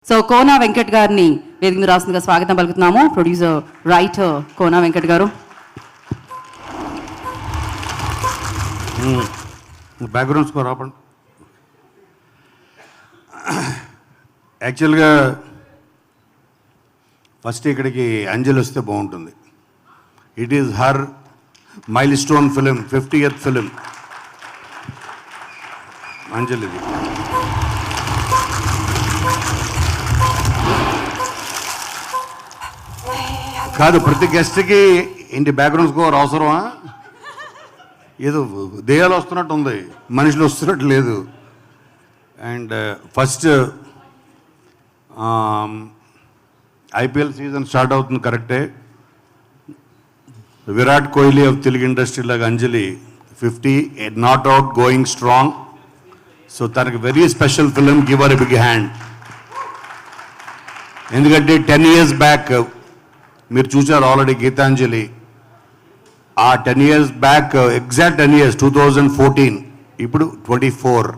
So Kona Venkat గారిని వేదిక మీద రాస్తుందిగా స్వాగతం పలుకుతున్నాము. ప్రొడ్యూసర్ రైటర్ కోనా వెంకట్ గారు. బ్యాక్గ్రౌండ్ స్కోర్ ఆపండి. యాక్చువల్గా ఫస్ట్ ఇక్కడికి అంజలి వస్తే బాగుంటుంది. It is her milestone film, 50th film అంజలిది. కాదు, ప్రతి గెస్ట్కి ఇంటి బ్యాక్గ్రౌండ్ స్కోర్ అవసరమా? ఏదో దెయ్యాలు వస్తున్నట్టు ఉంది, మనుషులు వస్తున్నట్టు లేదు. And first IPL season start అవుతుంది, కరెక్టే. విరాట్ కోహ్లీ ఆఫ్ తెలుగు ఇండస్ట్రీ లాగా Anjali 50 not out going strong. So తనకి very special film, give her a big hand. ఎందుకంటే 10 years బ్యాక్ మీరు చూసారు ఆల్రెడీ గీతాంజలి. ఆ 10 years బ్యాక్, ఎగ్జాక్ట్ 10 years, 2014, ఇప్పుడు 24.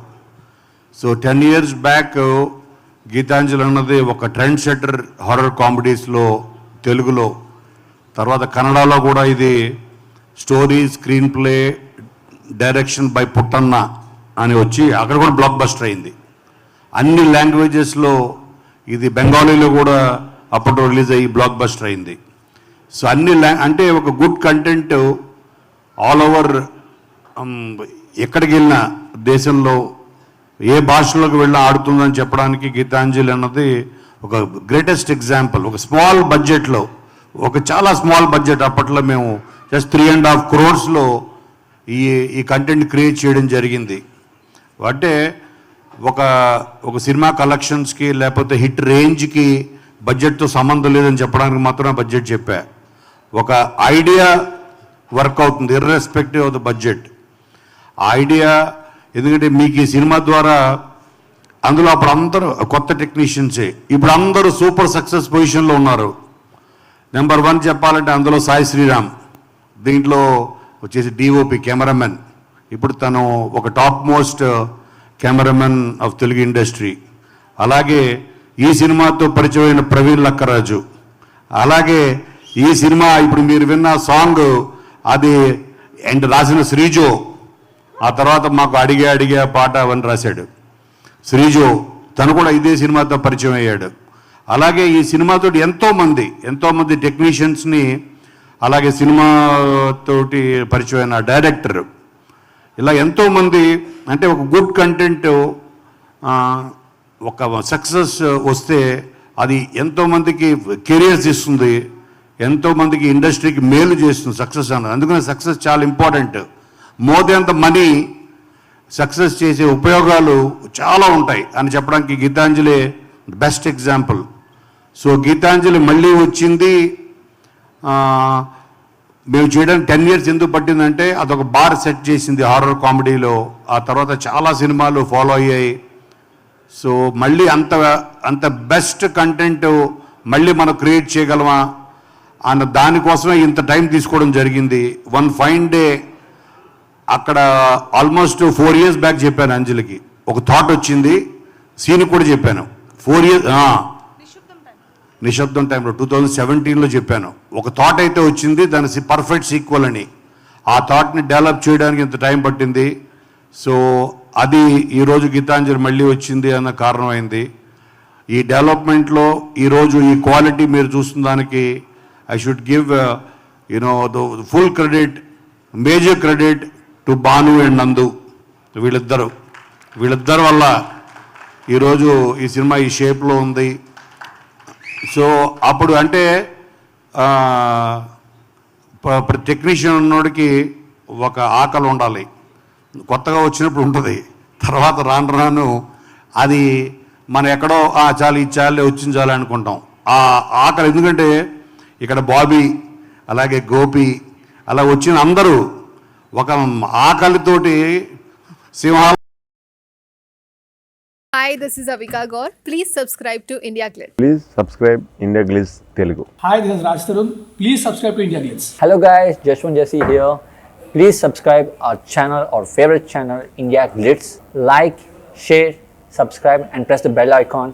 సో 10 years బ్యాక్ గీతాంజలి అన్నది ఒక ట్రెండ్ సెటర్ హారర్ కామెడీస్లో తెలుగులో. తర్వాత కన్నడలో కూడా ఇది story, screen play, direction by Puttanna అని వచ్చి అక్కడ కూడా బ్లాక్ బస్టర్ అయింది. అన్ని లాంగ్వేజెస్లో ఇది బెంగాలీలో కూడా అప్పట్లో రిలీజ్ అయ్యి బ్లాక్ బస్టర్ అయింది. సో అన్ని అంటే ఒక గుడ్ కంటెంట్ ఆల్ ఓవర్, ఎక్కడికి వెళ్ళినా దేశంలో ఏ భాషలోకి వెళ్ళినా ఆడుతుందని చెప్పడానికి గీతాంజలి అన్నది ఒక గ్రేటెస్ట్ ఎగ్జాంపుల్. ఒక స్మాల్ బడ్జెట్లో, ఒక చాలా స్మాల్ బడ్జెట్, అప్పట్లో మేము జస్ట్ 3.5 crores ఈ కంటెంట్ క్రియేట్ చేయడం జరిగింది. అంటే ఒక సినిమా కలెక్షన్స్కి లేకపోతే హిట్ రేంజ్కి బడ్జెట్తో సంబంధం లేదని చెప్పడానికి మాత్రమే బడ్జెట్ చెప్పా. ఒక ఐడియా వర్క్ అవుతుంది ఇర్రెస్పెక్టివ్ ఆఫ్ ద బడ్జెట్. ఆ ఐడియా, ఎందుకంటే మీకు ఈ సినిమా ద్వారా అందులో అప్పుడు అందరూ కొత్త టెక్నీషియన్సే, ఇప్పుడు అందరూ సూపర్ సక్సెస్ పొజిషన్లో ఉన్నారు. నెంబర్ 1 చెప్పాలంటే అందులో సాయి శ్రీరామ్, దీంట్లో వచ్చేసి డిఓపి కెమెరామెన్. ఇప్పుడు తను ఒక top most cameraman of Telugu industry. అలాగే ఈ సినిమాతో పరిచయమైన ప్రవీణ్ లక్కరాజు. అలాగే ఈ సినిమా ఇప్పుడు మీరు విన్న సాంగ్ అది అండ్ రాసిన శ్రీజో. ఆ తర్వాత మాకు అడిగే పాట అవన్నీ రాశాడు శ్రీజో. తను కూడా ఇదే సినిమాతో పరిచయం అయ్యాడు. అలాగే ఈ సినిమాతో ఎంతోమంది టెక్నీషియన్స్ని, అలాగే సినిమాతోటి పరిచయమైన డైరెక్టర్, ఇలా ఎంతోమంది. అంటే ఒక గుడ్ కంటెంట్, ఒక సక్సెస్ వస్తే అది ఎంతోమందికి కెరియర్స్ ఇస్తుంది, ఎంతోమందికి ఇండస్ట్రీకి మేలు చేస్తుంది సక్సెస్ అన్నది. అందుకని సక్సెస్ చాలా important. More than the money, success చేసే ఉపయోగాలు చాలా ఉంటాయి అని చెప్పడానికి Geethanjali best example. So Geethanjali మళ్ళీ వచ్చింది. మేము చేయడానికి 10 years ఎందుకు పట్టిందంటే అదొక బార్ సెట్ చేసింది హారర్ కామెడీలో. ఆ తర్వాత చాలా సినిమాలు ఫాలో అయ్యాయి. సో మళ్ళీ అంత బెస్ట్ కంటెంట్ మళ్ళీ మనం క్రియేట్ చేయగలమా అన్న దానికోసమే ఇంత టైం తీసుకోవడం జరిగింది. వన్ ఫైన్ డే అక్కడ ఆల్మోస్ట్ 4 years బ్యాక్ చెప్పాను అంజలికి. ఒక థాట్ వచ్చింది, సీన్ కూడా చెప్పాను. 4 years నిశ్శబ్దం టైంలో 2017లో చెప్పాను. ఒక థాట్ అయితే వచ్చింది, దాని పర్ఫెక్ట్ సీక్వెల్ అని. ఆ థాట్ని డెవలప్ చేయడానికి ఇంత టైం పట్టింది. సో అది ఈరోజు గీతాంజలి మళ్ళీ వచ్చింది అన్న కారణమైంది. ఈ డెవలప్మెంట్లో ఈరోజు ఈ క్వాలిటీ మీరు చూస్తున్న దానికి I should give the full credit, major credit to Bhanu and నందు. వీళ్ళిద్దరు వల్ల ఈరోజు ఈ సినిమా ఈ షేప్లో ఉంది. సో అప్పుడు అంటే టెక్నీషియన్ ఉన్నోడికి ఒక ఆకలి ఉండాలి. కొత్తగా వచ్చినప్పుడు ఉంటుంది, తర్వాత రాను అది మనం ఎక్కడో చాలు ఇచ్చాలే వచ్చింది చాలే అనుకుంటాం. ఆ ఆకలి, ఎందుకంటే ఇక్కడ బాబీ అలాగే గోపి అలా వచ్చిన అందరూ ఒక ఆకలితోటి సింహాలు. Hi, this is Avika Gaur. Please subscribe to India Glitz. Please subscribe India Glitz Telugu. Hi, this is Raj Tarun. Please subscribe to India Glitz. Hello guys, Jashwant Jesse here. Please subscribe our channel, our favorite channel, India Glitz. Like, share, subscribe and press the bell icon.